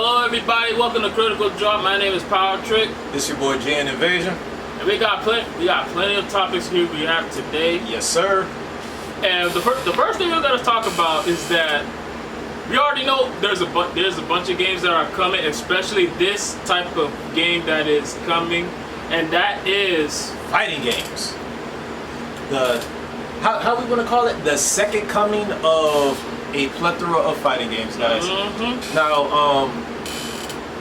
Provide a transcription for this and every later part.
Hello everybody, welcome to Critical Drop. My name is Power Trick. This your boy Jan Invasion. And we got plenty of topics here we have today. Yes, sir. And the first thing we're gonna talk about is that we already know there's a bunch of games that are coming, especially this type of game that is coming, and that is Fighting games. How we gonna call it? The second coming of a plethora of fighting games, guys. Now,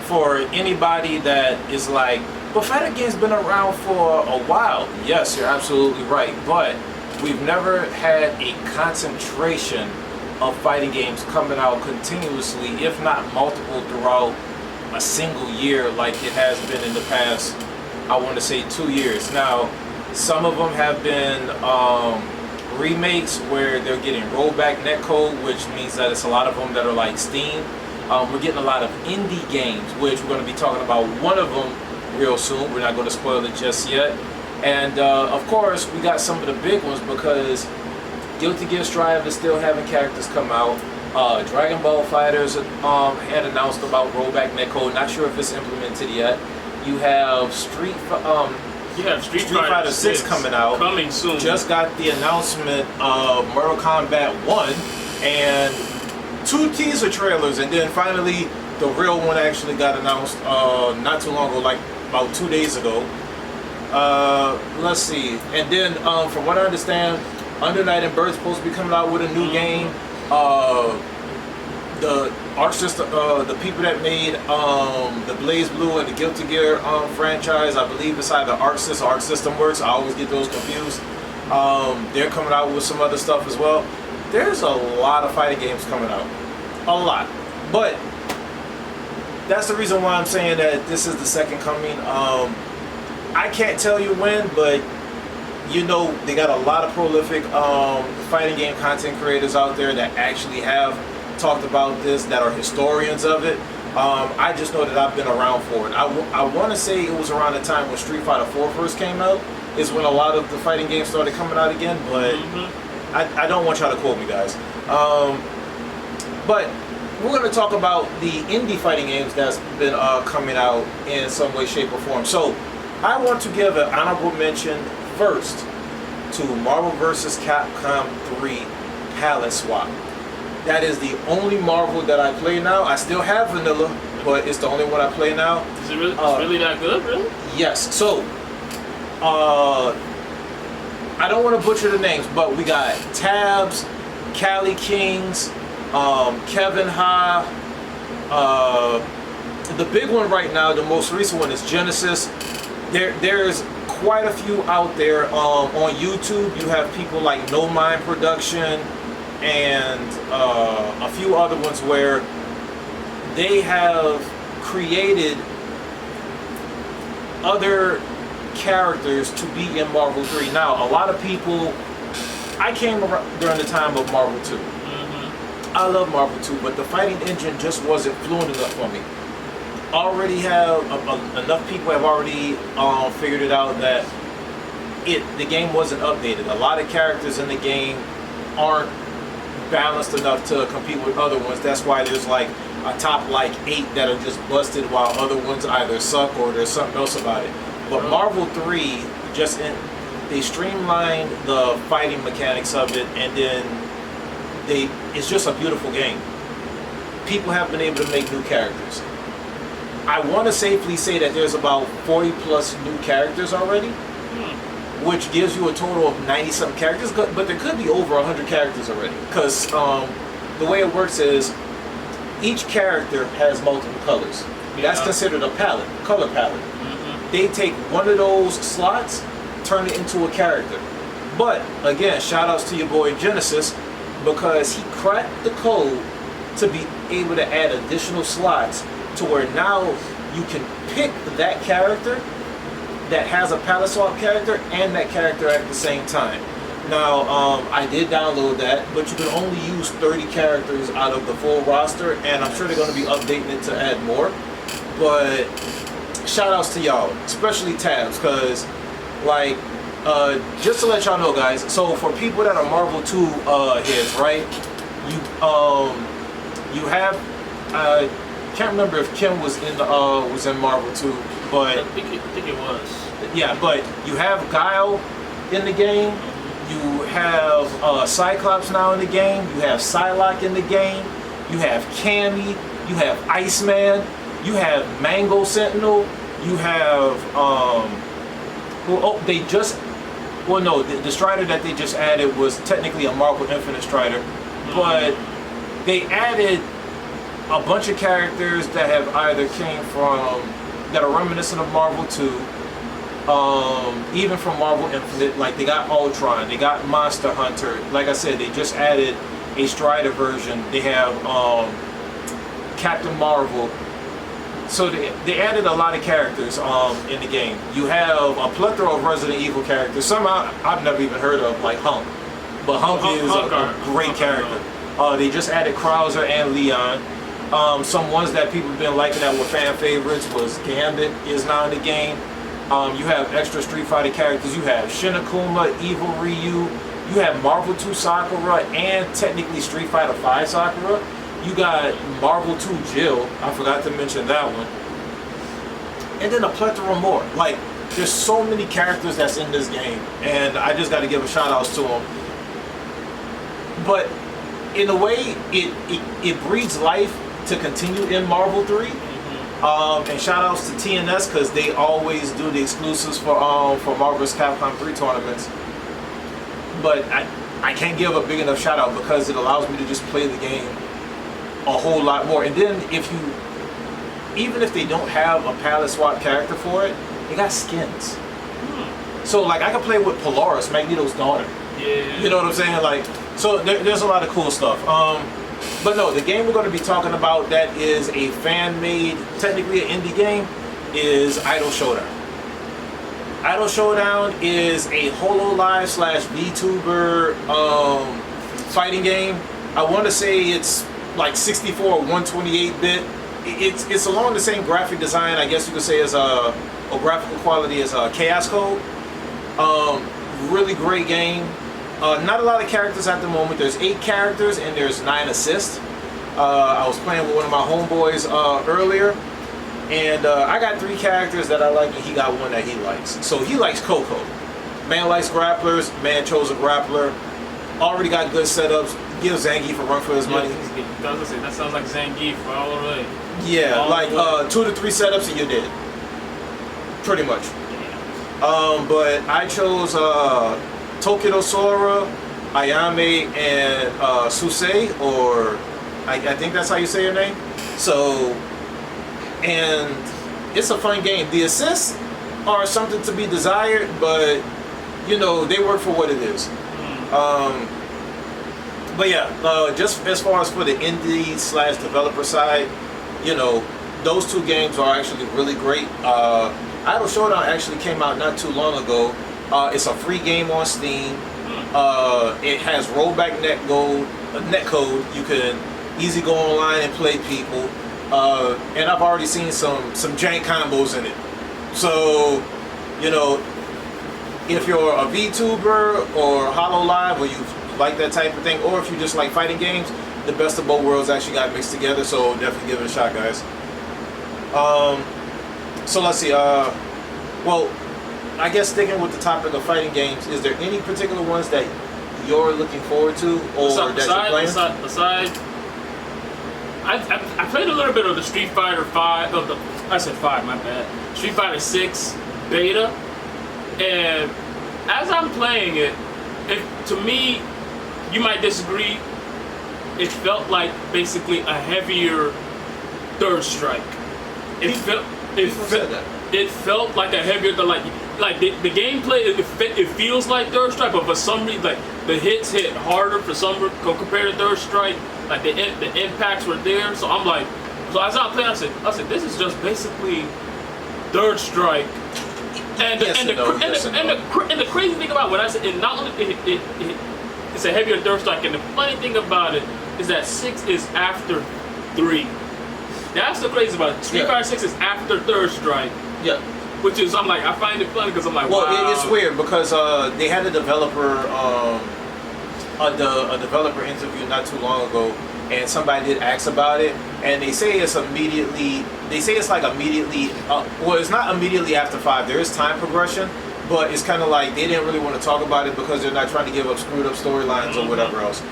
for anybody that is like, but fighting games been around for a while. Yes, you're absolutely right. But we've never had a concentration of fighting games coming out continuously, if not multiple throughout a single year like it has been in the past, I want to say 2 years. Now, some of them have been remakes where they're getting rollback netcode, which means that it's a lot of them that are like Steam. We're getting a lot of indie games, which we're going to be talking about one of them real soon. We're not going to spoil it just yet. And of course, we got some of the big ones because Guilty Gear Strive is still having characters come out. Dragon Ball FighterZ had announced about rollback netcode. Not sure if it's implemented yet. You have Street Fighter 6 coming out. Coming soon. Just got the announcement of Mortal Kombat 1 and 2 teaser trailers, and then finally the real one actually got announced not too long ago, like about 2 days ago. Let's see. And then from what I understand, Under Night in Bird is supposed to be coming out with a new game. The Arc System, the people that made the Blaze Blue and the Guilty Gear franchise, I believe it's either Arc System or Arc System Works. I always get those confused. They're coming out with some other stuff as well. There's a lot of fighting games coming out, a lot. But that's the reason why I'm saying that this is the second coming. I can't tell you when, but you know they got a lot of prolific fighting game content creators out there that actually have talked about this, that are historians of it. I just know that I've been around for it. I want to say it was around the time when Street Fighter 4 first came out is when a lot of the fighting games started coming out again, but I don't want y'all to quote me, guys. But we're going to talk about the indie fighting games that's been coming out in some way, shape, or form. So I want to give an honorable mention first to Marvel vs. Capcom 3 Palette Swap. That is the only Marvel that I play now. I still have Vanilla, but it's the only one I play now. Is it really, it's really that good, really? Yes. So, I don't want to butcher the names, but we got Tabs, Cali Kings, Kevin Ha. The big one right now, the most recent one is Genesis. There's quite a few out there on YouTube. You have people like No Mind Production and a few other ones where they have created other characters to be in Marvel 3. Now, a lot of people, I came around during the time of Marvel 2. I love Marvel 2, but the fighting engine just wasn't fluent enough for me. Already have enough people have already figured it out that the game wasn't updated. A lot of characters in the game aren't balanced enough to compete with other ones. That's why there's like a top like 8 that are just busted, while other ones either suck or there's something else about it. But Marvel 3 they streamlined the fighting mechanics of it, and then it's just a beautiful game. People have been able to make new characters. I want to safely say that there's about 40 plus new characters already, which gives you a total of 90 something characters, but there could be over 100 characters already, because the way it works is each character has multiple colors. That's considered a color palette. They take one of those slots, turn it into a character. But again, shout outs to your boy Genesis, because he cracked the code to be able to add additional slots to where now you can pick that character that has a palette swap character and that character at the same time. Now, I did download that, but you can only use 30 characters out of the full roster, and I'm sure they're going to be updating it to add more. But shout outs to y'all, especially Tabs, because like, just to let y'all know, guys, so for people that are Marvel 2 heads, right, you have can't remember if Kim was in Marvel 2, but I think it was. yeah, but you have Guile in the game. You have Cyclops now in the game. You have Psylocke in the game. You have Cammy. You have Iceman. You have Mango Sentinel. You have the Strider that they just added was technically a Marvel Infinite Strider, but they added a bunch of characters that have either came from that are reminiscent of Marvel 2, even from Marvel Infinite. Like they got Ultron, they got Monster Hunter. Like I said, they just added a Strider version. They have Captain Marvel. So they added a lot of characters in the game. You have a plethora of Resident Evil characters. Some I've never even heard of, like Hunk. But Hunk is a great character. They just added Krauser and Leon. Some ones that people have been liking that were fan favorites was Gambit is now in the game. You have extra Street Fighter characters. You have Shin Akuma, Evil Ryu. You have Marvel 2 Sakura and technically Street Fighter 5 Sakura. You got Marvel 2 Jill. I forgot to mention that one. And then a plethora more. Like, there's so many characters that's in this game. And I just got to give a shout out to them. But in a way, it breeds life to continue in Marvel 3. And shout outs to TNS because they always do the exclusives for Marvel vs. Capcom 3 tournaments. But I can't give a big enough shout out because it allows me to just play the game a whole lot more. And then even if they don't have a palette swap character for it, they got skins. So like I can play with Polaris, Magneto's daughter. Yeah. You know what I'm saying? Like, so there's a lot of cool stuff. But no, the game we're going to be talking about that is a fan-made, technically an indie game, is Idol Showdown. Idol Showdown is a HoloLive / VTuber fighting game. I want to say it's like 64 or 128-bit. It's along the same graphic design, I guess you could say, as a graphical quality as Chaos Code. Really great game. Not a lot of characters at the moment. There's 8 characters and there's 9 assists. I was playing with one of my homeboys earlier, and I got 3 characters that I like, and he got one that he likes. So he likes Coco. Man likes grapplers. Man chose a grappler. Already got good setups. Give Zangief a run for his money. That sounds like Zangief all the way. Yeah, like 2 to 3 setups and you're dead. Pretty much. But I chose Tokido Sora, Ayame, and Susei, or I think that's how you say your name. So, and it's a fun game. The assists are something to be desired, but you know, they work for what it is. But yeah, just as far as for the indie / developer side, you know, those 2 games are actually really great. Idol Showdown actually came out not too long ago. It's a free game on Steam. It has rollback netcode. You can easy go online and play people. And I've already seen some jank combos in it. So, you know, if you're a VTuber or HoloLive or you like that type of thing, or if you just like fighting games, the best of both worlds actually got mixed together. So definitely give it a shot, guys. So let's see. Well, I guess sticking with the topic of fighting games, is there any particular ones that you're looking forward to or that you're playing? Aside, I played a little bit of the Street Fighter 5 I said 5, my bad. Street Fighter 6 beta, and as I'm playing it, to me, you might disagree, it felt like basically a heavier Third Strike. It felt like a heavier, like the gameplay. It feels like Third Strike, but for some reason, like the hits hit harder for some compared to Third Strike. Like the impacts were there, so I'm like, so as I played, I said, this is just basically Third Strike. And the crazy thing about what I said, it's a heavier Third Strike, and the funny thing about it is that 6 is after 3. That's the crazy about it. Street Fighter 6 is after Third Strike. Yeah. Which is, I'm like, I find it funny because I'm like, well, wow. It's weird because they had a developer interview not too long ago, and somebody did ask about it, and they say it's immediately. They say it's like immediately. Well, it's not immediately after 5. There is time progression, but it's kind of like they didn't really want to talk about it because they're not trying to give up screwed up storylines or whatever else.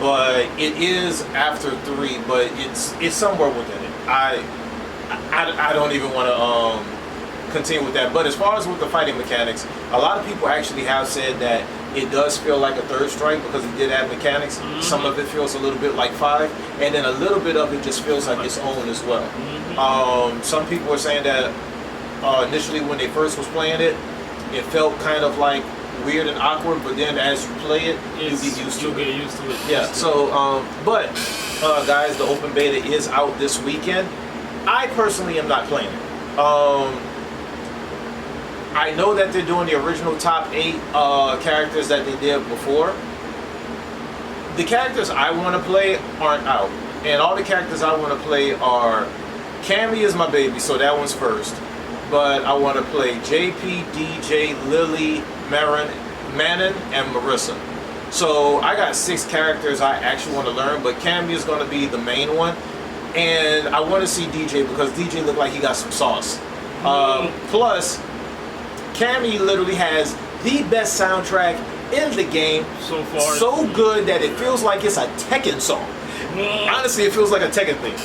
But it is after 3, but it's somewhere within it. I don't even want to continue with that. But as far as with the fighting mechanics, a lot of people actually have said that it does feel like a Third Strike because it did add mechanics. Some of it feels a little bit like 5, and then a little bit of it just feels like its own as well. Some people are saying that initially when they first was playing it, it felt kind of like weird and awkward, but then as you play it, you get used to it. Yeah. So, but guys, the open beta is out this weekend. I personally am not playing it. I know that they're doing the original top 8 characters that they did before. The characters I want to play aren't out, and all the characters I want to play are Cammy is my baby, so that one's first. But I want to play JP, DJ, Lily, Marin, and Marissa. So I got 6 characters I actually want to learn, but Cammy is going to be the main one. And I want to see DJ because DJ looked like he got some sauce. Plus, Cammy literally has the best soundtrack in the game. So far. So good that it feels like it's a Tekken song. Honestly, it feels like a Tekken thing.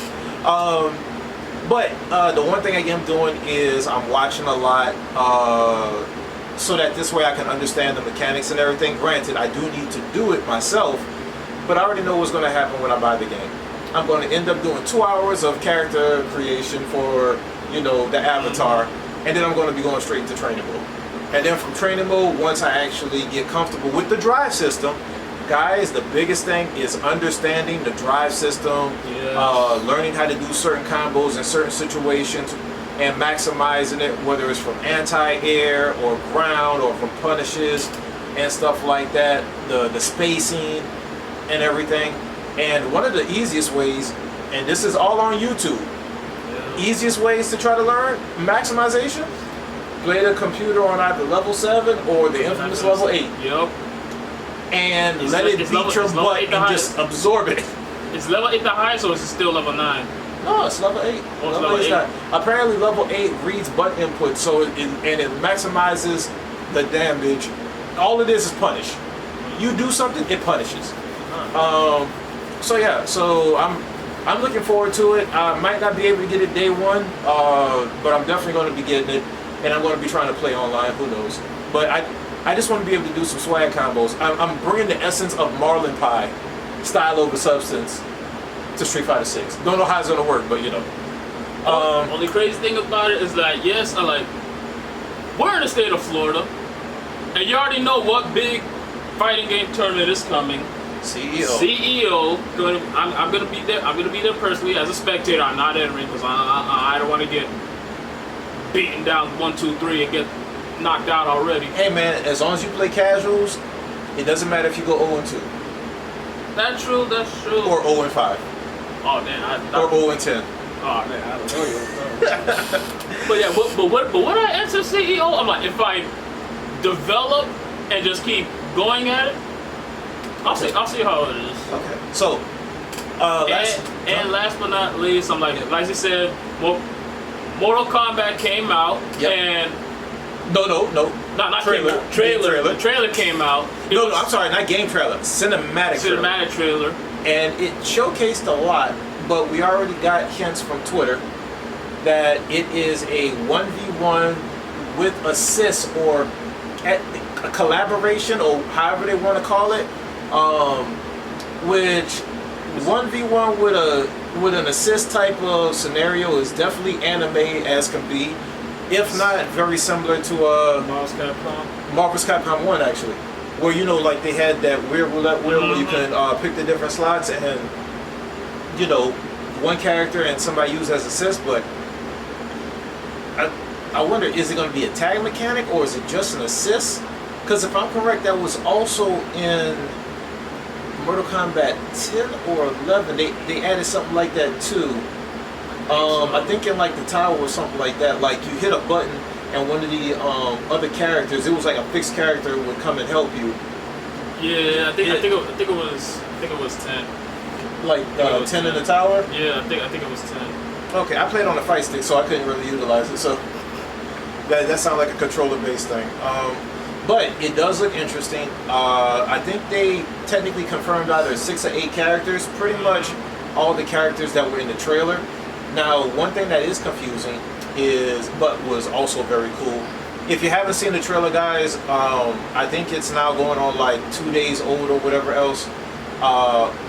But the one thing I am doing is I'm watching a lot so that this way I can understand the mechanics and everything. Granted, I do need to do it myself, but I already know what's going to happen when I buy the game. I'm going to end up doing 2 hours of character creation for, you know, the avatar, and then I'm going to be going straight into training mode. And then from training mode, once I actually get comfortable with the drive system, guys, the biggest thing is understanding the drive system, learning how to do certain combos in certain situations, and maximizing it, whether it's from anti-air or ground or from punishes and stuff like that, the spacing and everything. And one of the easiest ways, and this is all on YouTube, easiest ways to try to learn maximization, play the computer on either level 7 or the infamous level 8. Yep. And let it beat your butt and just absorb it. Is level 8 the highest, or is it still level 9? No, it's level 8. Oh, it's level 8. Not. Apparently level 8 reads button input, so it maximizes the damage. All it is punish. You do something, it punishes. So yeah, so I'm looking forward to it. I might not be able to get it day 1, but I'm definitely going to be getting it, and I'm going to be trying to play online. Who knows? But I just want to be able to do some swag combos. I'm bringing the essence of Marlin Pie, style over substance, to Street Fighter 6. Don't know how it's going to work, but you know. Only crazy thing about it is that, yes, we're in the state of Florida, and you already know what big fighting game tournament is coming. CEO. I'm gonna be there. I'm gonna be there personally as a spectator. I'm not entering because I don't want to get beaten down 1, 2, 3 and get knocked out already. Hey man, as long as you play casuals, it doesn't matter if you go 0-2. That's true. Or 0-5. Oh man, or 0-10. Oh man, I don't know. But yeah, but when I enter CEO, I'm like, if I develop and just keep going at it, I'll see how it is. Okay. So, last but not least, I'm like you said, Mortal Kombat came out, and not trailer. Trailer. The trailer came out. I'm sorry, not game trailer. Cinematic trailer. And it showcased a lot, but we already got hints from Twitter that it is a 1v1 with assists or a collaboration, or however they want to call it. Which 1v1 with an assist type of scenario is definitely anime as can be, if not very similar to Marvel's Capcom 1 actually, where you know like they had that weird roulette wheel where you can pick the different slots and you know one character and somebody use as assist. But I wonder, is it going to be a tag mechanic or is it just an assist? Because if I'm correct, that was also in Mortal Kombat 10 or 11, they added something like that too. I think in like the tower or something like that, like you hit a button and one of the other characters, it was like a fixed character would come and help you. Yeah, I think it was 10. like it was 10 in the tower. Yeah, I think it was 10. Okay, I played on the fight stick, so I couldn't really utilize it. So that sounds like a controller-based thing. But it does look interesting. I think they technically confirmed either 6 or 8 characters. Pretty much all the characters that were in the trailer. Now, one thing that is confusing but was also very cool. If you haven't seen the trailer, guys, I think it's now going on like 2 days old or whatever else.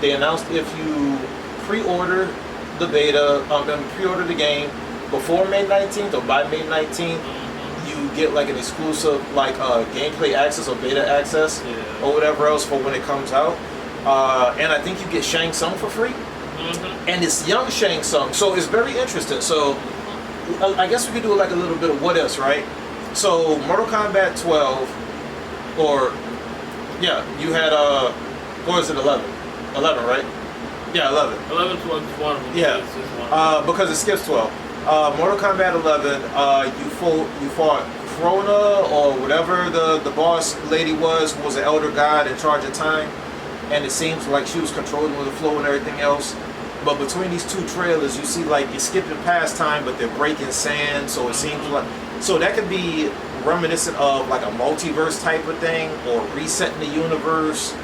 They announced if you pre-order the beta, pre-order the game before May 19th or by May 19th, you get like an exclusive like gameplay access or beta access or whatever else for when it comes out. And I think you get Shang Tsung for free. And it's young Shang Tsung, so it's very interesting. So I guess we could do like a little bit of what else, right? So Mortal Kombat 12, or yeah, you had or is it 11? 11, right? Yeah, 11. 11 was one of them. Yeah, because it skips 12. Mortal Kombat 11, you fought Krona or whatever the boss lady was, who was an elder god in charge of time, and it seems like she was controlling the flow and everything else. But between these two trailers, you see like you're skipping past time, but they're breaking sand, so it seems like that could be reminiscent of like a multiverse type of thing, or resetting the universe,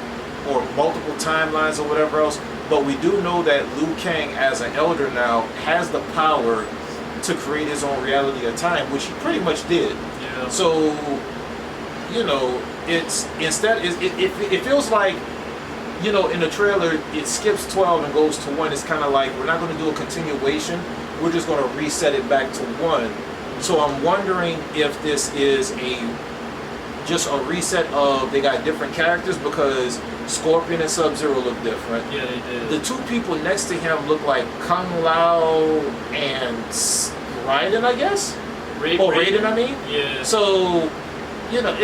or multiple timelines or whatever else. But we do know that Liu Kang, as an elder now, has the power to create his own reality of time, which he pretty much did. Yeah. So, you know, it feels like, you know, in the trailer, it skips 12 and goes to 1. It's kind of like, we're not going to do a continuation. We're just going to reset it back to 1. So I'm wondering if this is just a reset of, they got different characters, because Scorpion and Sub-Zero look different. Yeah, they did. The 2 people next to him look like Kung Lao and Raiden, I guess? Raiden, I mean? Yeah. So, you know,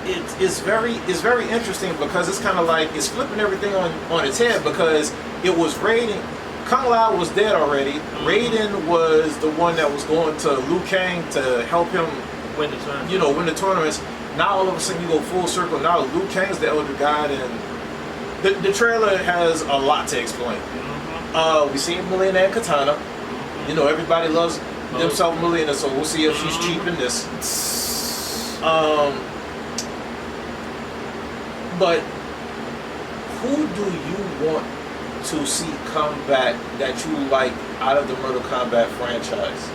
it's very interesting, because it's kind of like it's flipping everything on its head, because it was Raiden. Kung Lao was dead already. Raiden was the one that was going to Liu Kang to help him win the tournament. You know, win the tournaments. Now all of a sudden you go full circle. Now Liu Kang's the elder god, and the trailer has a lot to explain. We see Mileena and Katana. You know, everybody loves themselves Mileena, so we'll see if she's cheap in this. But who do you want to see come back that you like out of the Mortal Kombat franchise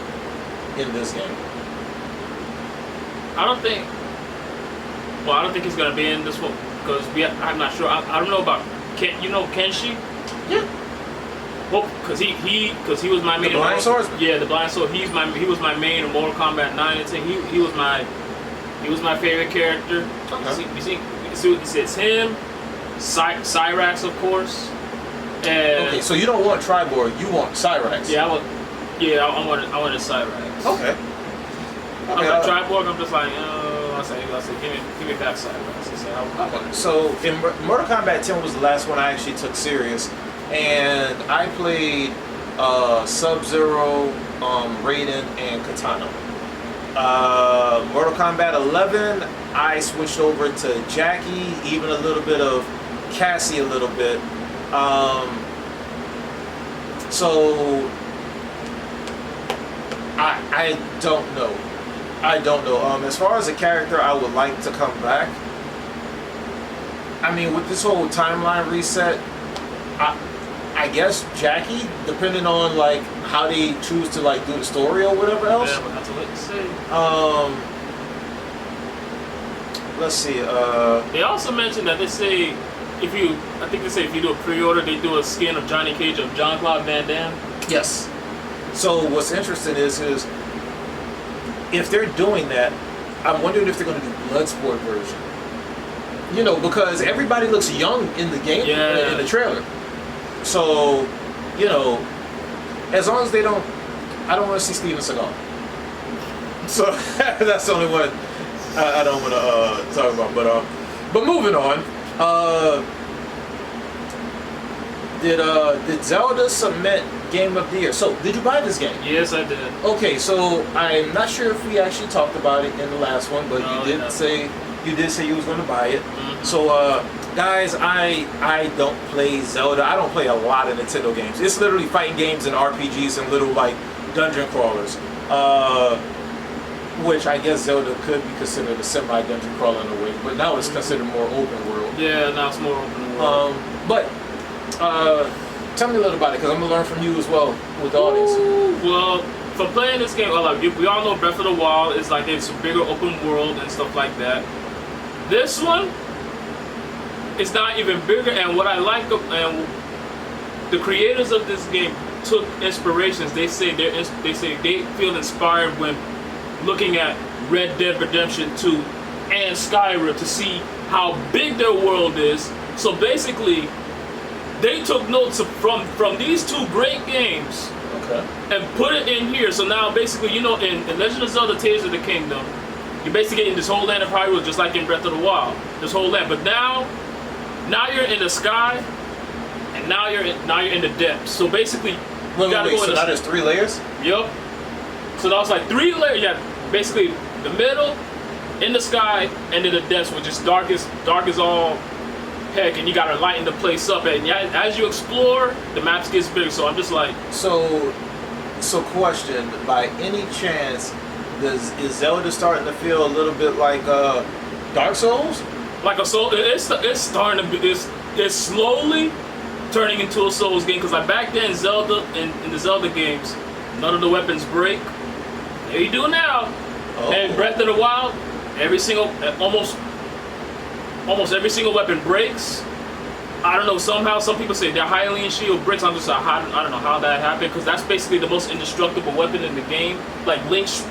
in this game? I don't think he's gonna be in this one, because I'm not sure. I don't know about Kenshi. Yeah. Well, because he was my main. The Blind Swordsman. Yeah, the Blind Sword. He was my main in Mortal Kombat 9 and 10. He was my favorite character. Okay. You see, it's him, Cyrax, of course. And Okay, so you don't want Triborg, you want Cyrax. Yeah, I wanted Cyrax. Okay. I'm like Triborg. I'm just like, I say, give me back Cyrax. So in Mortal Kombat 10 was the last one I actually took serious, and I played Sub-Zero, Raiden, and Katana. Mortal Kombat 11, I switched over to Jackie, even a little bit of Cassie, a little bit. So I don't know. As far as a character I would like to come back, I mean, with this whole timeline reset, I guess Jackie, depending on like how they choose to like do the story or whatever else. Yeah, we'll have to wait and see. Let's see. They also mentioned that if you do a pre-order, they do a skin of Johnny Cage of Jean-Claude Van Damme. Yes. So what's interesting is if they're doing that, I'm wondering if they're going to do Bloodsport version. You know, because everybody looks young in the game, in the trailer. So, you know, as long as they don't, I don't want to see Steven Seagal. So that's the only one I don't want to talk about. But moving on. Did Zelda submit Game of the Year? So, did you buy this game? Yes, I did. Okay, so I'm not sure if we actually talked about it in the last one, but No, you did say You did say you was gonna buy it. Mhm. So, guys, I don't play Zelda. I don't play a lot of Nintendo games. It's literally fighting games and RPGs and little like dungeon crawlers. Which I guess Zelda could be considered a semi-dungeon crawler in a way, but now it's considered more open world. Yeah, now it's more open world. But tell me a little about it, because I'm gonna learn from you as well with the audience. Well, for playing this game, we all know Breath of the Wild is like it's a bigger open world and stuff like that. This one is not even bigger, and what I like and the creators of this game took inspirations. They say they feel inspired when looking at Red Dead Redemption 2 and Skyrim to see how big their world is. So basically, they took notes from these two great games and put it in here. So now basically, in Legend of Zelda Tears of the Kingdom, you're basically getting this whole land of Hyrule just like in Breath of the Wild. This whole land. But now you're in the sky, and now you're in the depths. So basically, Wait, so now there's 3 layers? Yup. So that was like 3 layers. Yeah, basically the middle, in the sky, and then the depths, which is dark as all heck, and you gotta lighten the place up. And as you explore, the maps gets bigger. So I'm just like, so question: by any chance, is Zelda starting to feel a little bit like Dark Souls? like a soul. It's starting to be. It's slowly turning into a Souls game, because like back then, Zelda in the Zelda games, none of the weapons break. There you do now. Oh. And Breath of the Wild, almost every single weapon breaks. I don't know, somehow some people say their Hylian shield breaks. I'm just like, I don't know how that happened, because that's basically the most indestructible weapon in the game. Like Link's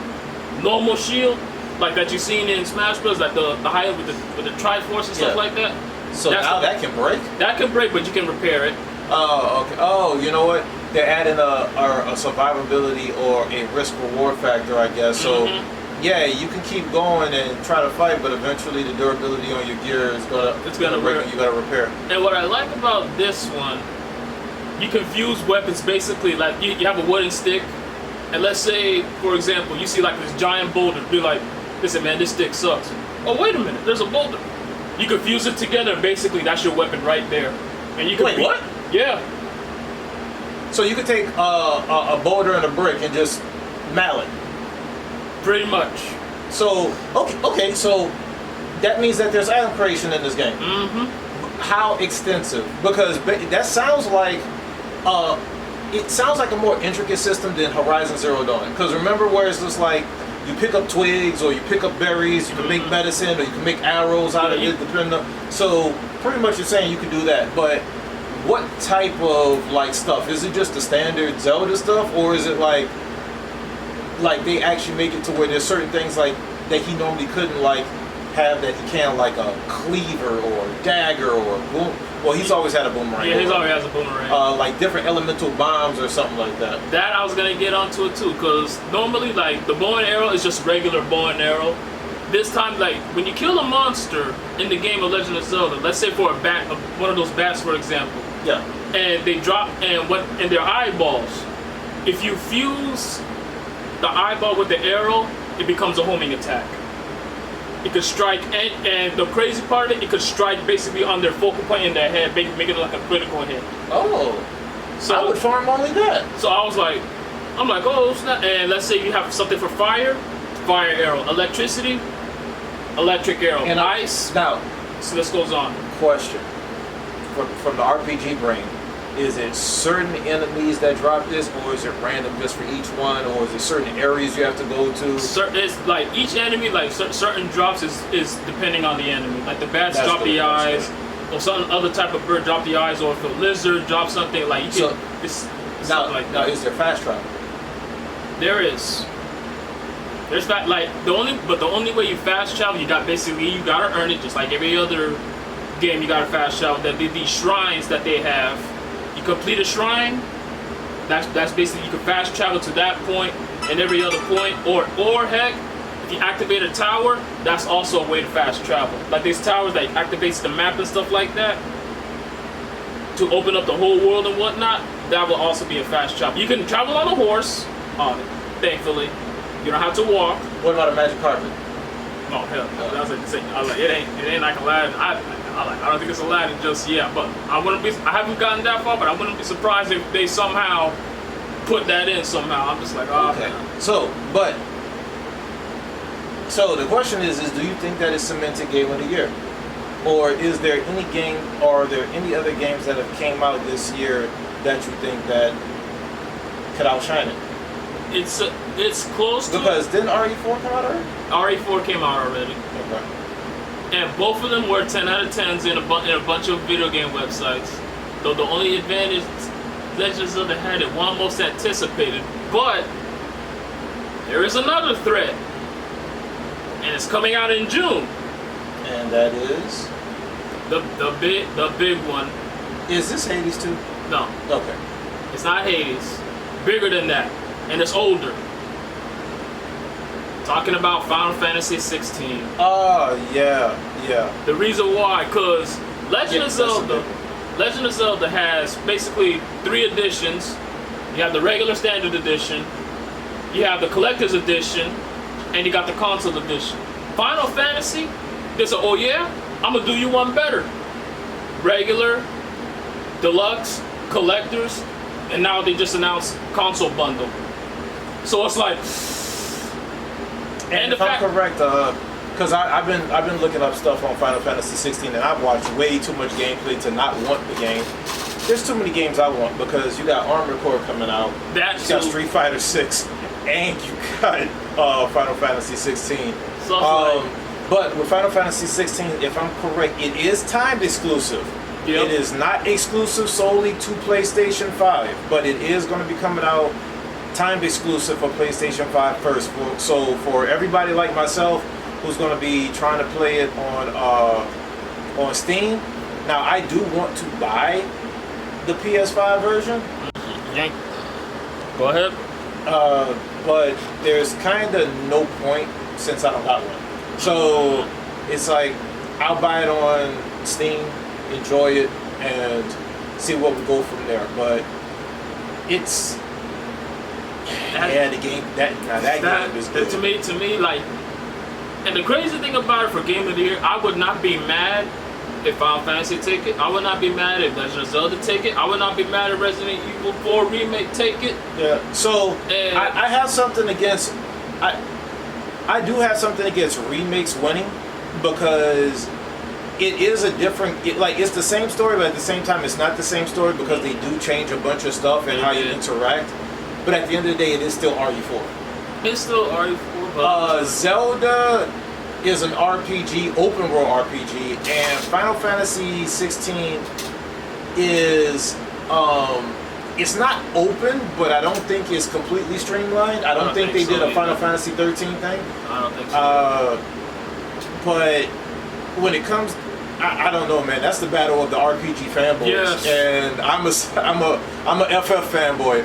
normal shield, like that you've seen in Smash Bros. Like the Hylian with the Triforce and stuff like that. So now that can break? That can break, but you can repair it. Oh, okay. Oh, you know what? They're adding a survivability or a risk-reward factor, I guess. So, yeah, you can keep going and try to fight, but eventually the durability on your gear is gonna break, and you gotta repair. And what I like about this one, you can fuse weapons basically. Like you have a wooden stick, and let's say, for example, you see like this giant boulder. Be like, listen, man, this stick sucks. Oh, wait a minute, there's a boulder. You can fuse it together, and basically that's your weapon right there. And you can Wait, what? Yeah. So you could take a boulder and a brick and just mallet. Pretty much. So okay. So that means that there's item creation in this game. How extensive? Because that sounds like a more intricate system than Horizon Zero Dawn. Because remember, where it's just like you pick up twigs or you pick up berries, you can make medicine or you can make arrows out of it, depending on. So pretty much you're saying you can do that, but what type of like stuff? Is it just the standard Zelda stuff, or is it like they actually make it to where there's certain things like that he normally couldn't like have that he can, like a cleaver or a dagger or a boom? Well, he's always had a boomerang. Yeah, he's always has a boomerang. Like different elemental bombs or something like that. That I was gonna get onto it too, because normally like the bow and arrow is just regular bow and arrow. This time, like when you kill a monster in the game of Legend of Zelda, let's say for a bat, one of those bats, for example. Yeah. And they drop in their eyeballs. If you fuse the eyeball with the arrow, it becomes a homing attack. It could strike, and the crazy part of it could strike basically on their focal point in their head, make it like a critical hit. Oh. So I would farm only that. So I'm like, oh snap! And let's say you have something for fire arrow, electricity, electric arrow, and ice. Now, so this goes on. Question from the RPG brain: is it certain enemies that drop this, or is it random just for each one, or is it certain areas you have to go to? It's like each enemy, like certain drops is depending on the enemy. Like the bats drop the eyes, or some other type of bird drop the eyes, or if a lizard drops something like you can. It's something like that. Now, is there fast travel? There is. There's that the only way you fast travel, you gotta earn it, just like every other game. You gotta fast travel. That these shrines that they have. You complete a shrine, that's basically you can fast travel to that point and every other point, or heck, if you activate a tower, that's also a way to fast travel. Like these towers that activates the map and stuff like that to open up the whole world and whatnot, that will also be a fast travel. You can travel on a horse on it, thankfully. You don't have to walk. What about a magic carpet? Oh hell, no. I was like, it ain't like Aladdin. I don't think it's Aladdin just yet, but I haven't gotten that far, but I wouldn't be surprised if they somehow put that in somehow. I'm just like, oh, Okay. man. So the question is do you think that is cemented game of the year? Or is there any game, or are there any other games that have came out this year that you think that could outshine it? It's close to. Because didn't RE4 come out already? RE4 came out already, Okay. and both of them were 10 out of 10s in a bunch of video game websites. Though the only advantage Legend of Zelda had it one most anticipated, but there is another threat, and it's coming out in June. And that is? The big one. Is this Hades 2? No, Okay. it's not Hades. Bigger than that, and it's older. Talking about Final Fantasy 16. Oh, yeah. The reason why, because Legend of that's a Zelda, big one. Legend of Zelda has basically 3 editions. You have the regular standard edition, you have the collector's edition, and you got the console edition. Final Fantasy, they said, oh yeah, I'm gonna do you one better. Regular, deluxe, collectors, and now they just announced console bundle. So it's like, And the if I'm fact, correct, because I've been looking up stuff on Final Fantasy 16, and I've watched way too much gameplay to not want the game. There's too many games I want because you got Armored Core coming out, that you got too. Street Fighter 6, and you got Final Fantasy 16. So it's like, But with Final Fantasy 16, if I'm correct, it is timed exclusive. Yep. It is not exclusive solely to PlayStation 5, but it is going to be coming out timed exclusive for PlayStation 5 first. So for everybody like myself who's going to be trying to play it on Steam, now I do want to buy the PS5 version, yank. Go ahead. but there's kind of no point since I don't got one. So it's like I'll buy it on Steam, enjoy it, and see what we go from there. But it's the game that game is good. To me, like, and the crazy thing about it for Game of the Year, I would not be mad if Final Fantasy take it. I would not be mad if Legend of Zelda take it. I would not be mad if Resident Evil 4 Remake take it. Yeah. So And- I have something against. I do have something against remakes winning because it is a different. It's the same story, but at the same time, it's not the same story because they do change a bunch of stuff and how you Yeah. interact. But at the end of the day, it is still RE4. It's still RE4, but Zelda is an RPG, open world RPG, and Final Fantasy 16 is it's not open, but I don't think it's completely streamlined. I don't think they did a Final Fantasy 13 thing. I don't think so. But when it comes, I don't know, man. That's the battle of the RPG fanboys, Yes. and I'm a FF fanboy.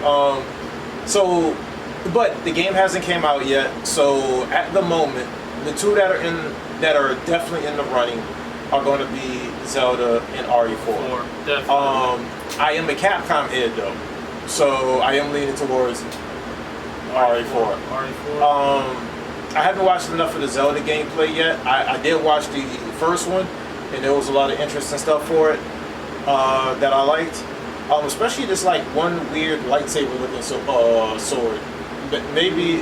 But the game hasn't came out yet, so at the moment, the two that are definitely in the running are going to be Zelda and RE4. Definitely. I am a Capcom head though, so I am leaning towards RE4. RE4. I haven't watched enough of the Zelda gameplay yet. I did watch the first one, and there was a lot of interesting stuff for it that I liked. Especially this like one weird lightsaber looking sword. But maybe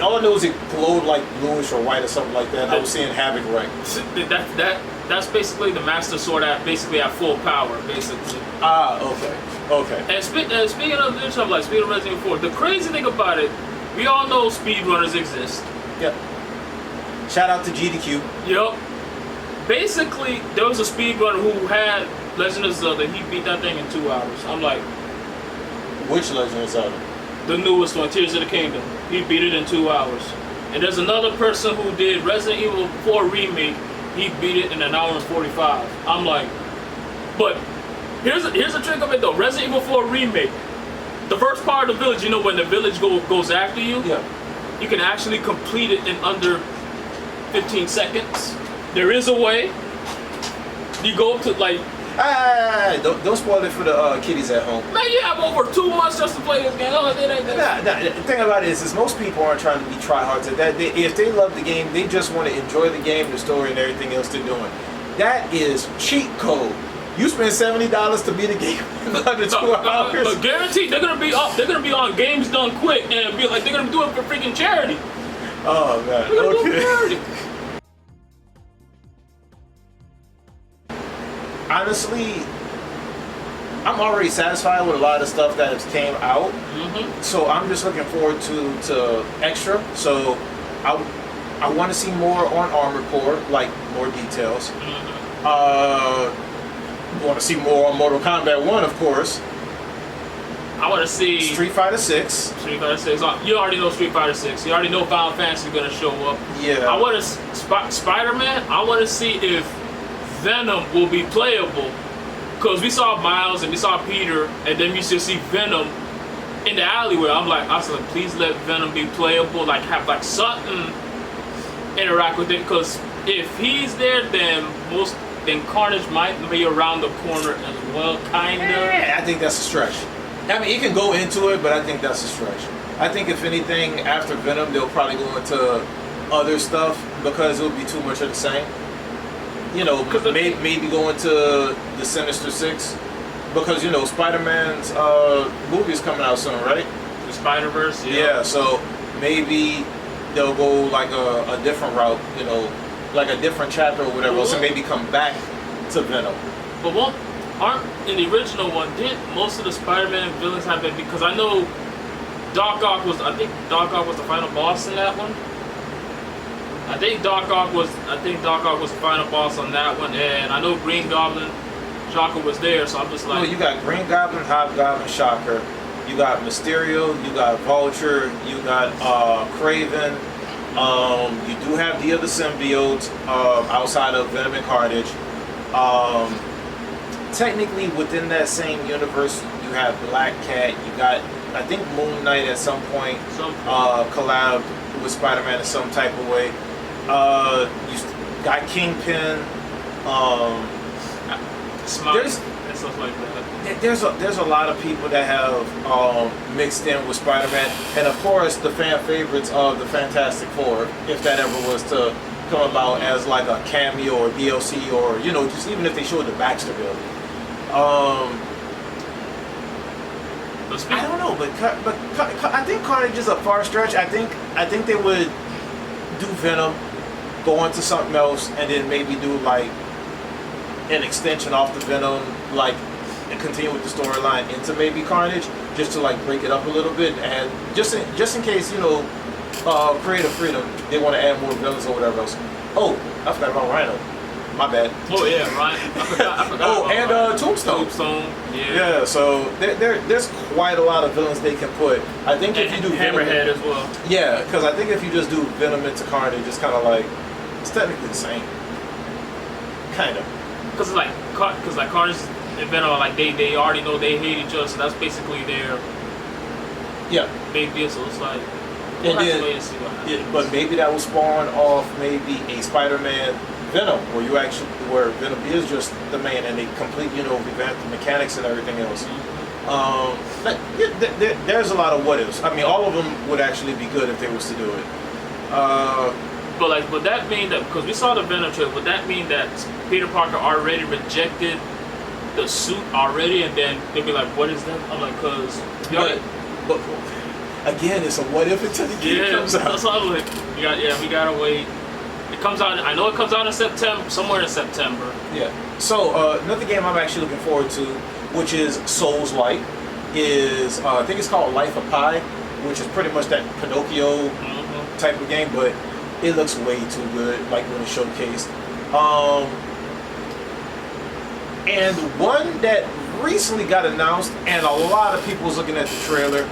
all I know is it glowed like bluish or white or something like that. I was seeing Havoc right. That's basically the Master Sword at full power, basically. Okay. And speaking of this stuff, like speaking of Resident Evil 4, the crazy thing about it, we all know speedrunners exist. Yep. Shout out to GDQ. Yep. Basically, there was a speedrunner who had Legend of Zelda. He beat that thing in 2 hours. I'm like, Which Legend of Zelda? the newest one, Tears of the Kingdom. He beat it in 2 hours. And there's another person who did Resident Evil 4 Remake. He beat it in 1 hour and 45. I'm like, but here's a trick of it though. Resident Evil 4 Remake. The first part of the village, when the village goes after you, Yeah. you can actually complete it in under 15 seconds. There is a way. You go up to Don't spoil it for the kiddies at home. Man, you have over 2 months just to play this game. Oh, it ain't that. Nah, the thing about it is most people aren't trying to be tryhards at that. If they love the game, they just want to enjoy the game, the story, and everything else they're doing. That is cheat code. You spend $70 to beat a game in under 2 hours. But guaranteed, they're gonna be up. They're gonna be on Games Done Quick and be like they're gonna do it for freaking charity. Oh man. They're gonna do it for charity. Honestly, I'm already satisfied with a lot of stuff that has came out. So I'm just looking forward to extra. So I want to see more on Armored Core, like more details. Want to see more on Mortal Kombat 1, of course. I want to see Street Fighter 6. Street Fighter 6. You already know Street Fighter 6. You already know Final Fantasy is gonna show up. Yeah. I want to Spider-Man. I want to see if Venom will be playable. Because we saw Miles and we saw Peter, and then we should see Venom in the alleyway. I said, please let Venom be playable. Like have like something interact with it. Because if he's there, then Carnage might be around the corner as well, kinda. I think that's a stretch. I mean, you can go into it, but I think that's a stretch. I think if anything, after Venom, they'll probably go into other stuff because it'll be too much of the same. You know, maybe go into the Sinister Six because, you know, Spider-Man's movie is coming out soon, right? The Spider-Verse, Yeah, so maybe they'll go like a different route, you know, like a different chapter or whatever else, and maybe come back to Venom. But aren't in the original one, did most of the Spider-Man villains have been, because I know Doc Ock was the final boss in that one. I think Doc Ock was the final boss on that one, and I know Green Goblin, Shocker was there, so I'm just like. Well, you got Green Goblin, Hobgoblin, Shocker, you got Mysterio, you got Vulture, you got Kraven. You do have the other symbiotes outside of Venom and Carnage. Technically, within that same universe, you have Black Cat. You got, I think, Moon Knight at some point collabed with Spider-Man in some type of way. You got Kingpin. Smite and stuff like that. There's a lot of people that have mixed in with Spider-Man, and of course the fan favorites of the Fantastic Four, if that ever was to come about as like a cameo or DLC, or you know, just even if they showed the Baxter building. I don't know, but I think Carnage is a far stretch. I think they would do Venom, go on to something else, and then maybe do like an extension off the Venom, like, and continue with the storyline into maybe Carnage, just to like break it up a little bit, and just in case, you know, creative freedom, they want to add more villains or whatever else. Oh, I forgot about Rhino. My bad. Oh yeah, Rhino. I forgot oh, about and Rhino. Tombstone. Yeah. Yeah, so there's quite a lot of villains they can put. I think if you do Hammerhead as well. Yeah, because I think if you just do Venom into Carnage, it's kind of like, it's technically the same. Kind of. Because Carnage and Venom are like they already know they hate each other, so that's basically their big deal. So it's like we'll have to wait and see what happens. But maybe that will spawn off maybe a Spider-Man Venom, where Venom is just the man, and they completely, you know, revamp the mechanics and everything else. There's a lot of what ifs. I mean, all of them would actually be good if they was to do it. But would that mean that, because we saw the Venom trailer, would that mean that Peter Parker already rejected the suit already, and then they'd be like, what is that? I'm like, because... But again, it's a what if until the game comes out. That's what I'm like, we gotta wait. It comes out, I know it comes out in September, somewhere in September. Yeah. So, another game I'm actually looking forward to, which is Souls-like, is, I think it's called Life of Pi, which is pretty much that Pinocchio type of game, but it looks way too good, like when it's showcased. And one that recently got announced, and a lot of people was looking at the trailer.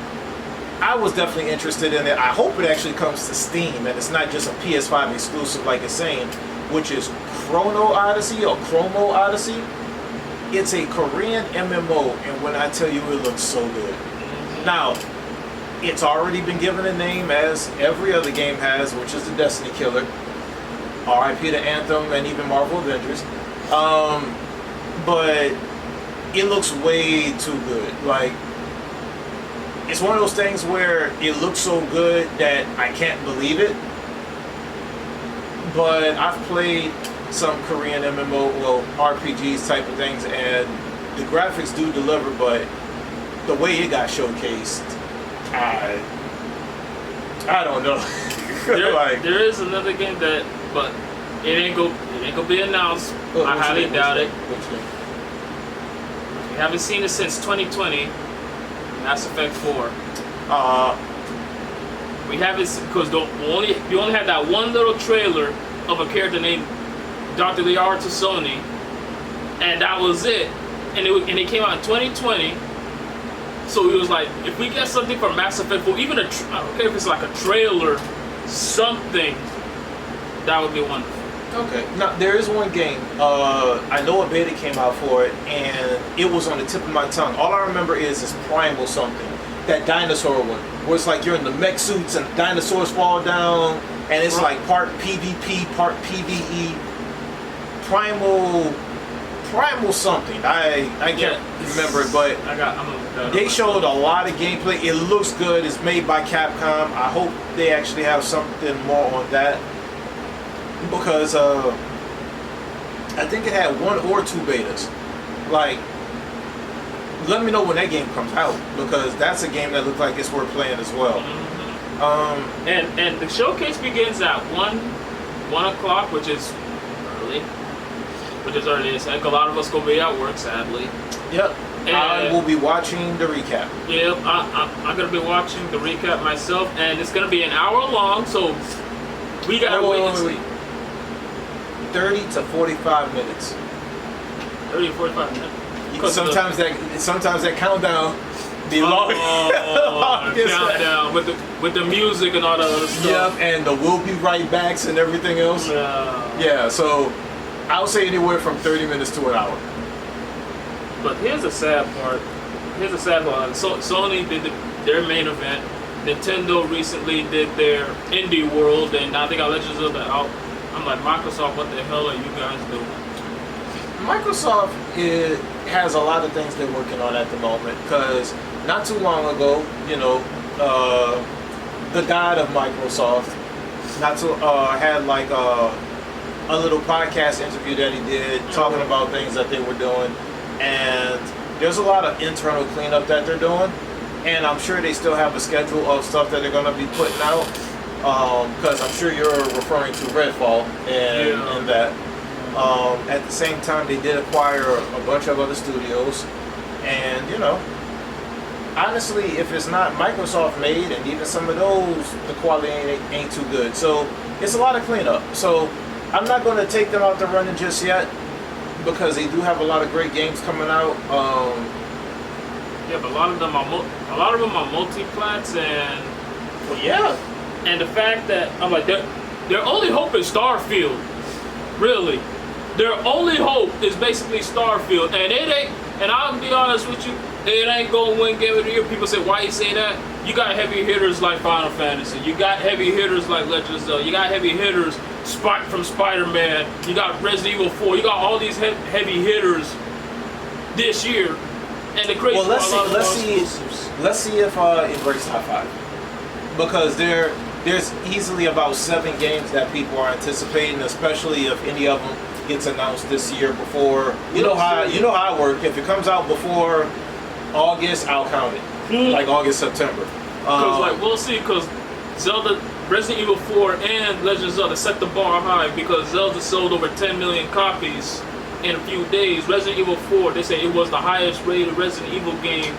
I was definitely interested in it. I hope it actually comes to Steam, and it's not just a PS5 exclusive like it's saying, which is Chrono Odyssey or Chromo Odyssey. It's a Korean MMO, and when I tell you it looks so good. Now, it's already been given a name, as every other game has, which is the Destiny Killer. RIP to Anthem and even Marvel Avengers. but it looks way too good. Like, it's one of those things where it looks so good that I can't believe it. But I've played some Korean MMO, well, RPGs type of things, and the graphics do deliver, but the way it got showcased, I don't know. There is another game that, but it ain't gonna be announced. I highly doubt it. We haven't seen it since 2020. Mass Effect 4. We haven't, because you only had that one little trailer of a character named Dr. Liara T'Soni, and that was it. And it came out in 2020. So it was like, if we get something from Mass Effect 4, even I don't care if it's like a trailer, something, that would be wonderful. Okay. Now, there is one game, I know a beta came out for it, and it was on the tip of my tongue. All I remember is Primal something, that dinosaur one, where it's like you're in the mech suits and dinosaurs fall down, and it's like part PvP, part PvE. Primal something. I can't remember it, but they showed a lot of gameplay. It looks good. It's made by Capcom. I hope they actually have something more on that, because I think it had 1 or 2 betas. Like, let me know when that game comes out, because that's a game that looks like it's worth playing as well. Mm-hmm. And the showcase begins at 1 o'clock, which is early. It's like a lot of us gonna be at work, sadly. Yep. And I will be watching the recap. Yep, I'm gonna be watching the recap myself, and it's gonna be an hour long, so we gotta wait and see. 30 to 45 minutes. 30 to 45 minutes. Sometimes that countdown be long. Countdown with the music and all that other stuff. Yep, and the "we'll be right backs" and everything else. Yeah, so I would say anywhere from 30 minutes to an hour. But here's the sad part. Sony did their main event. Nintendo recently did their Indie World, and now they got Legends of the out. I'm like, Microsoft, what the hell are you guys doing? Microsoft has a lot of things they're working on at the moment, because not too long ago, the god of Microsoft had like a little podcast interview that he did talking about things that they were doing, and there's a lot of internal cleanup that they're doing, and I'm sure they still have a schedule of stuff that they're going to be putting out, because I'm sure you're referring to Redfall and that. At the same time, they did acquire a bunch of other studios, and honestly, if it's not Microsoft made, and even some of those, the quality ain't too good. So it's a lot of cleanup. So I'm not going to take them out the running just yet, because they do have a lot of great games coming out. Yeah, but a lot of them are multi-plats, and and the fact that I'm like, their only hope is Starfield. Really, their only hope is basically Starfield, and it ain't. And I'll be honest with you, it ain't gonna win Game of the Year. People say, why you say that? You got heavy hitters like Final Fantasy. You got heavy hitters like Legend of Zelda. You got heavy hitters from Spider-Man. You got Resident Evil 4. You got all these heavy hitters this year. And the crazy let's see if it breaks top 5, because there's easily about 7 games that people are anticipating, especially if any of them gets announced this year before. You know how I work. If it comes out before August, I'll count it. Like August, September. Because we'll see. Because Zelda, Resident Evil 4, and Legend of Zelda set the bar high, because Zelda sold over 10 million copies in a few days. Resident Evil 4, they say it was the highest rated Resident Evil game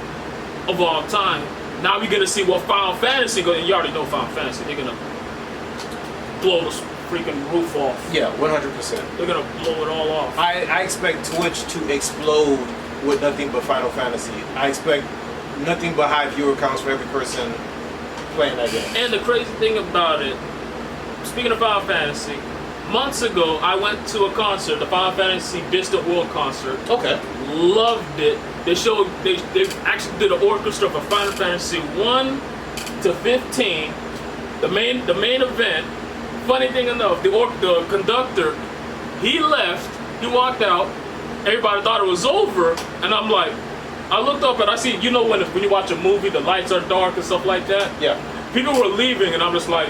of all time. Now we're gonna see what Final Fantasy and you already know Final Fantasy, they're gonna blow the freaking roof off. Yeah, 100%. They're gonna blow it all off. I expect Twitch to explode with nothing but Final Fantasy. I expect nothing but high viewer counts for every person playing that game. And the crazy thing about it, speaking of Final Fantasy, months ago I went to a concert, the Final Fantasy Distant World concert. Okay. Loved it. They actually did an orchestra for Final Fantasy 1 to 15. The main event. Funny thing enough, the conductor, he left, he walked out, everybody thought it was over, and I'm like, I looked up and I see, when you watch a movie, the lights are dark and stuff like that. Yeah. People were leaving, and I'm just like,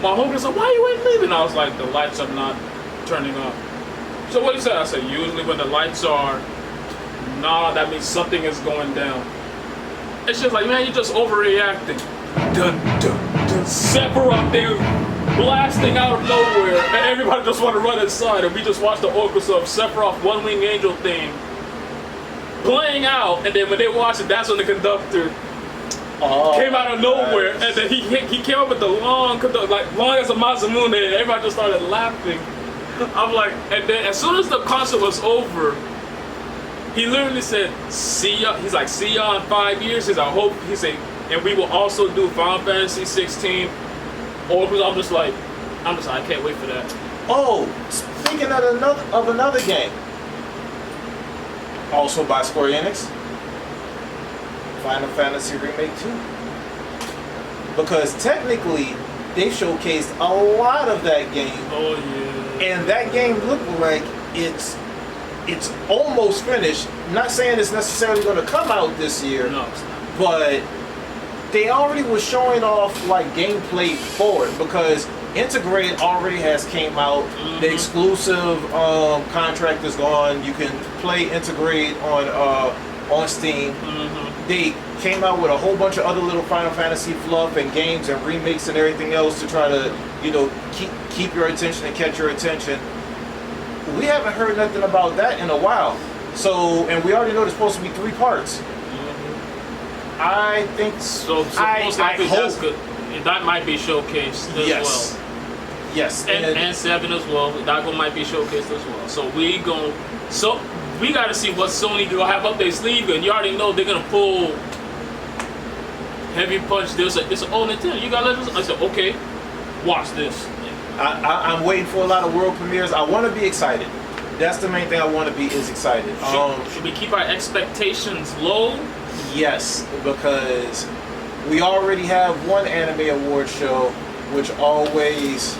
my homegirl's like, why you ain't leaving? I was like, the lights are not turning off. So what you said? I said, usually when the lights are, that means something is going down. It's just like, man, you're just overreacting. Dun, dun, dun. Sephiroth, they blasting out of nowhere, and everybody just want to run inside, and we just watched the orchestra of Sephiroth One Wing Angel theme playing out, and then when they watched it, that's when the conductor came out of nowhere, and then he came up with the long as a Masamune, and everybody just started laughing. I'm like, and then as soon as the concert was over, he literally said, "See ya." He's like, "See ya in 5 years." He's, "I hope." He said, "And we will also do Final Fantasy 16." Or I'm just like, I can't wait for that. Oh, speaking of another game, also by Square Enix, Final Fantasy Remake 2. Because technically, they showcased a lot of that game. Oh yeah. And that game looked like it's almost finished. Not saying it's necessarily going to come out this year, No, it's not. but they already was showing off like gameplay for it, because Integrate already has came out. Mm-hmm. The exclusive contract is gone. You can play Integrate on Steam. Mm-hmm. They came out with a whole bunch of other little Final Fantasy fluff and games and remakes and everything else to try to, keep your attention and catch your attention. We haven't heard nothing about that in a while. So, and we already know there's supposed to be 3 parts. I think So most I likely that's hope. good. That might be showcased as Yes. well. Yes. And 7 as well. That one might be showcased as well. So we got to see what Sony gonna have up their sleeve, and you already know they're gonna pull heavy punch. It's oh Nintendo, you got Legends. I said okay, watch this. I'm waiting for a lot of world premieres. I want to be excited. That's the main thing I want to be is excited. Should we keep our expectations low? Yes, because we already have one anime award show, which always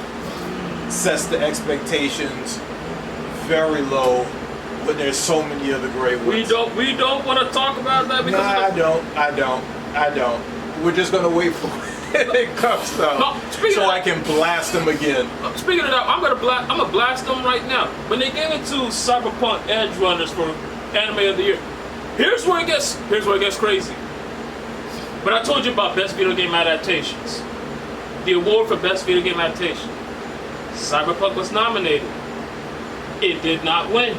sets the expectations very low. But there's so many other great ones. We don't want to talk about that because I don't. We're just gonna wait for it comes out No, speaking so of- I can blast them again. Speaking of that, I'm gonna blast them right now. When they gave it to Cyberpunk Edge Runners for Anime of the Year, here's where it gets crazy. But I told you about best video game adaptations. The award for best video game adaptation. Cyberpunk was nominated. It did not win.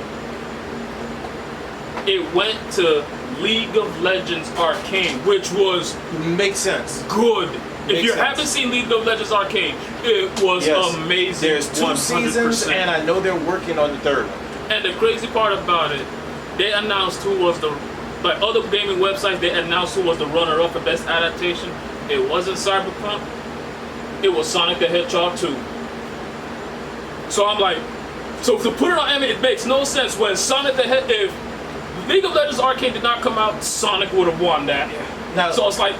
It went to League of Legends Arcane, which was Makes sense. good. If Makes you sense. haven't seen League of Legends Arcane, it was Yes. amazing. There's 2 100%. seasons, and I know they're working on the 3rd one. And the crazy part about it, they announced who was other gaming websites, they announced who was the runner-up for best adaptation. It wasn't Cyberpunk. It was Sonic the Hedgehog 2. So I'm like, so to put it on anime, it makes no sense when if League of Legends Arcane did not come out, Sonic would have won that. Now, So it's like,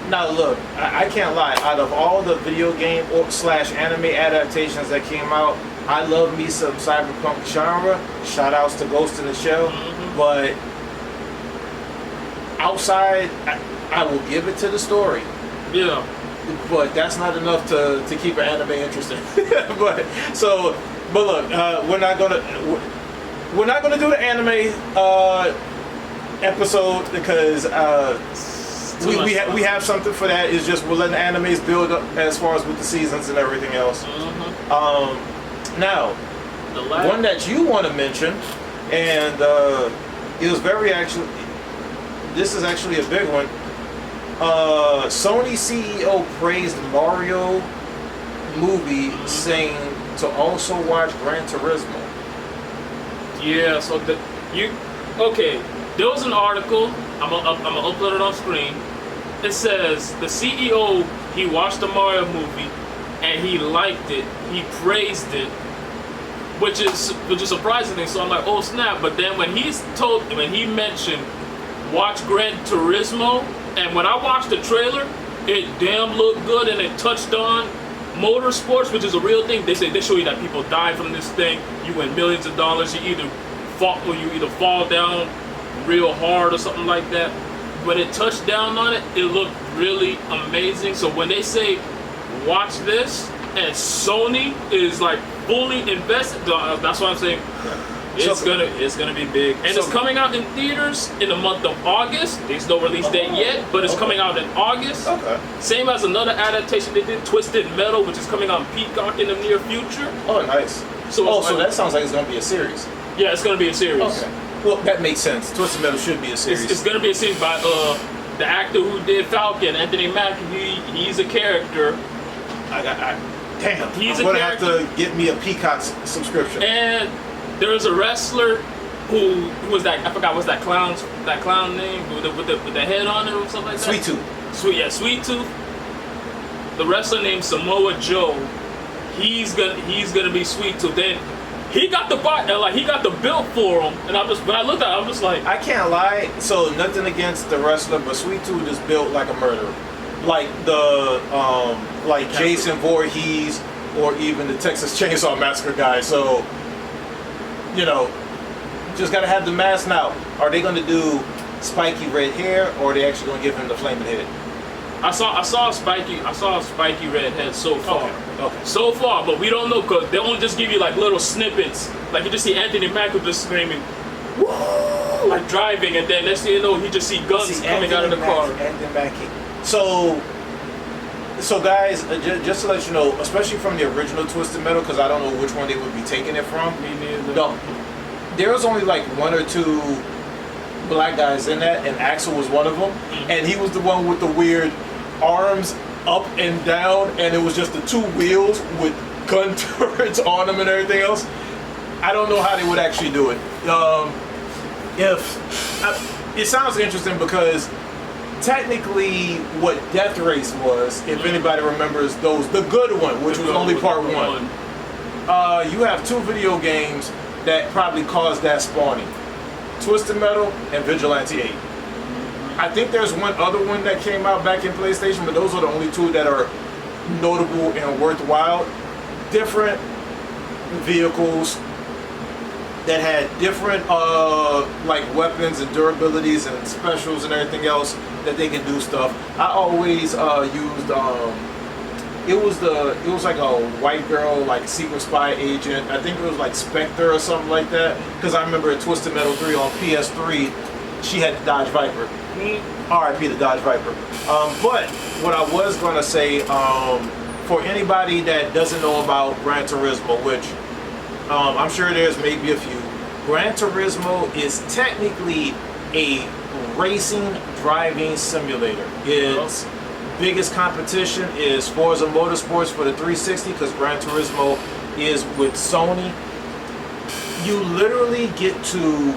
now look, I can't lie. Out of all the video game / anime adaptations that came out, I love me some cyberpunk genre. Shout outs to Ghost in the Shell. Mm-hmm. But outside, I will give it to the story. yeah. But that's not enough to keep an anime interesting. but look, we're not gonna do the anime episode because we have something for that. It's just we're letting the animes build up as far as with the seasons and everything else. Mm-hmm. Now, The last one that you want to mention, and it was this is actually a big one. Sony CEO praised Mario movie, saying to also watch Gran Turismo. Yeah, so there was an article, I'm gonna upload it on screen. It says the CEO, he watched the Mario movie and he liked it, he praised it, which is a surprising thing. So I'm like, oh snap. But then when he mentioned watch Gran Turismo, and when I watched the trailer, it damn looked good, and it touched on motorsports, which is a real thing. They show you that people die from this thing, you win millions of dollars, you either either fall down real hard or something like that. When it touched down on it, it looked really amazing. So when they say watch this and Sony is like fully invested, that's what I'm saying. It's gonna be big, and it's coming out in theaters in the month of August. There's no release date yet, but it's coming out in August. Okay. Same as another adaptation they did, Twisted Metal, which is coming on Peacock in the near future. Oh, nice. So that sounds like it's gonna be a series. Yeah, it's gonna be a series. Okay. Well, that makes sense. Twisted Metal should be a series. It's gonna be a series by the actor who did Falcon, Anthony Mackie. He's a character. Damn. He's I'm a gonna have character. to get me a Peacock subscription. And there was a wrestler who was that, I forgot what's that clown name with the head on it or something like that. Sweet Tooth. The wrestler named Samoa Joe. He's gonna be Sweet Tooth. Then he got the body, like he got the build for him, and when I looked at it, I'm just like, I can't lie. So nothing against the wrestler, but Sweet Tooth is built like a murderer, like the like Jason Voorhees or even the Texas Chainsaw Massacre guy. So you know, just gotta have the mask now. Are they gonna do spiky red hair, or are they actually gonna give him the flaming head? I saw a spiky red head so far. Okay. So far, but we don't know because they only just give you like little snippets. Like you just see Anthony Mackie just screaming, "Whoa!" like driving, and then next thing you know, he just see guns coming out of the car. Anthony Mackie. So guys, just to let you know, especially from the original Twisted Metal, because I don't know which one they would be taking it from. Me neither. No, there was only like one or two black guys in that, and Axel was one of them, and he was the one with the weird arms up and down, and it was just the two wheels with gun turrets on them and everything else. I don't know how they would actually do it. It sounds interesting because technically what Death Race was, if anybody remembers those, the good one, which was only part one. You have two video games that probably caused that spawning. Twisted Metal and Vigilante 8. I think there's one other one that came out back in PlayStation, but those are the only two that are notable and worthwhile. Different vehicles that had different like weapons and durabilities and specials and everything else that they can do stuff. I always used it was like a white girl, like secret spy agent. I think it was like Spectre or something like that. Because I remember at Twisted Metal 3 on PS3, she had the Dodge Viper. R.I.P. the Dodge Viper. But what I was gonna say, for anybody that doesn't know about Gran Turismo, which I'm sure there's maybe a few, Gran Turismo is technically a racing driving simulator. Its biggest competition is Forza Motorsports for the 360 because Gran Turismo is with Sony. You literally get to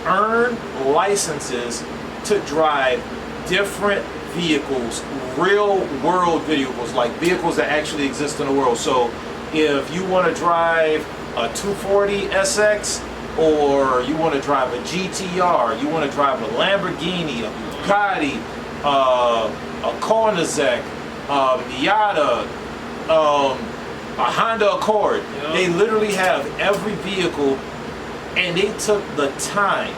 earn licenses to drive different vehicles, real world vehicles, like vehicles that actually exist in the world. So if you want to drive a 240 SX, or you want to drive a GTR, you want to drive a Lamborghini, a Bugatti, a Koenigsegg, Miata, a Honda Accord. Yep. They literally have every vehicle, and they took the time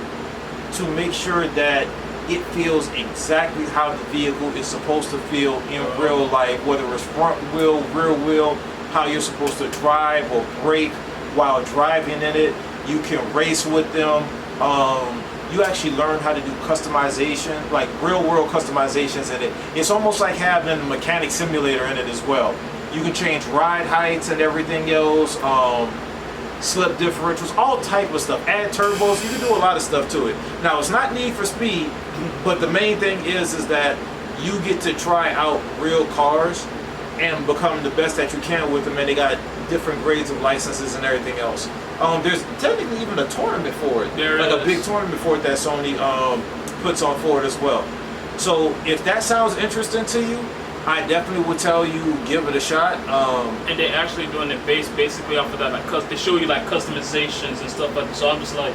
to make sure that it feels exactly how the vehicle is supposed to feel in real life, whether it's front wheel, rear wheel, how you're supposed to drive or brake while driving in it. You can race with them. You actually learn how to do customization, like real world customizations in it. It's almost like having a mechanic simulator in it as well. You can change ride heights and everything else, slip differentials, all type of stuff. Add turbos, you can do a lot of stuff to it. Now it's not Need for Speed, but the main thing is that you get to try out real cars and become the best that you can with them, and they got different grades of licenses and everything else. There's technically even a tournament for it, a big tournament for it that Sony puts on for it as well. So if that sounds interesting to you, I definitely would tell you give it a shot. And they're actually doing it basically off of that, like they show you like customizations and stuff like that. So I'm just like,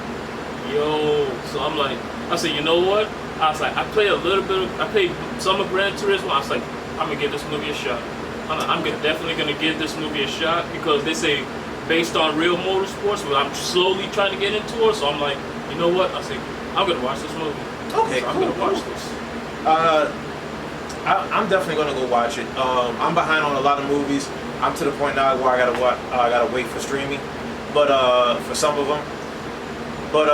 yo. So I'm like, I said, you know what? I was like, I played some of Gran Turismo. I was like, I'm gonna give this movie a shot. I'm definitely gonna give this movie a shot because they say based on real motorsports, but I'm slowly trying to get into it. So I'm like, you know what? I think I'm gonna watch this movie. Okay, So I'm cool. gonna watch this. I'm definitely gonna go watch it. I'm behind on a lot of movies. I'm to the point now where I gotta wait for streaming, but for some of them. But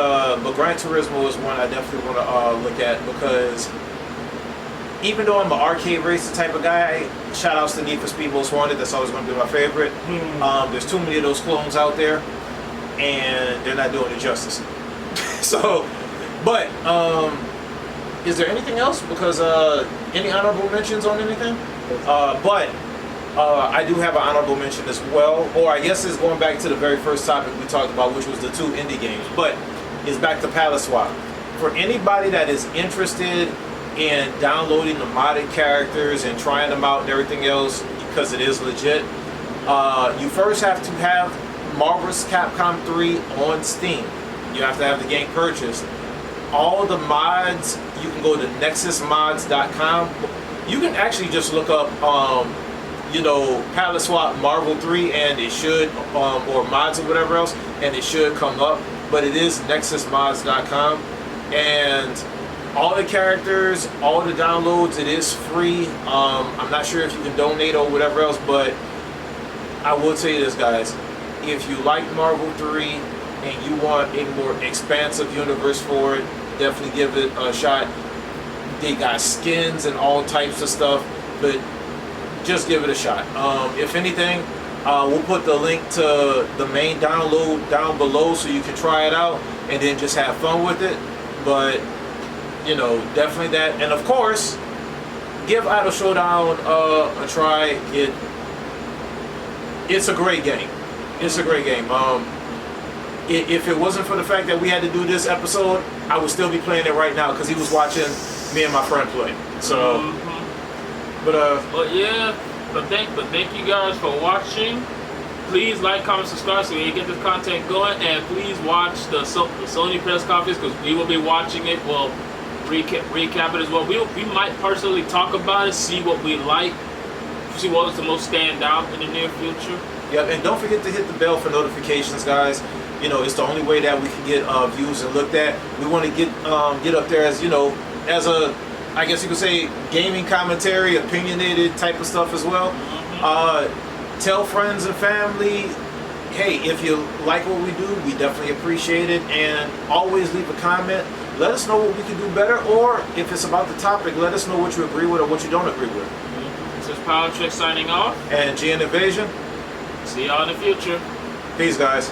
Gran Turismo is one I definitely want to look at, because even though I'm an arcade racer type of guy, shout outs to Need for Speed Most Wanted. That's always going to be my favorite. There's too many of those clones out there, and they're not doing it justice. So, but is there anything else? Because any honorable mentions on anything? But I do have an honorable mention as well, or I guess it's going back to the very first topic we talked about, which was the 2 indie games. But it's back to Palette Swap. For anybody that is interested in downloading the modded characters and trying them out and everything else, because it is legit, you first have to have Marvel's Capcom 3 on Steam. You have to have the game purchased. All the mods, you can go to nexusmods.com. You can actually just look up Palette Swap Marvel 3 and it should, or mods or whatever else, and it should come up. But it is nexusmods.com, and all the characters, all the downloads, it is free. I'm not sure if you can donate or whatever else, but I will tell you this, guys. If you like Marvel 3 and you want a more expansive universe for it, definitely give it a shot. They got skins and all types of stuff, but just give it a shot. If anything, we'll put the link to the main download down below so you can try it out and then just have fun with it. But definitely that. And of course, give Idle Showdown a try. It's a great game. It's a great game. If it wasn't for the fact that we had to do this episode, I would still be playing it right now because he was watching me and my friend play. So, But thank you guys for watching. Please like, comment, subscribe so we get this content going, and please watch the Sony press conference because we will be watching it. We'll recap it as well. We might personally talk about it, see what we like, see what was the most stand out in the near future. Yep, and don't forget to hit the bell for notifications, guys. It's the only way that we can get views and looked at. We want to get up there as as a, I guess you could say, gaming commentary, opinionated type of stuff as well. Tell friends and family, hey, if you like what we do, we definitely appreciate it. And always leave a comment. Let us know what we can do better, or if it's about the topic, let us know what you agree with or what you don't agree with. This is Power Trick signing off. And GN Invasion. See y'all in the future. Peace, guys.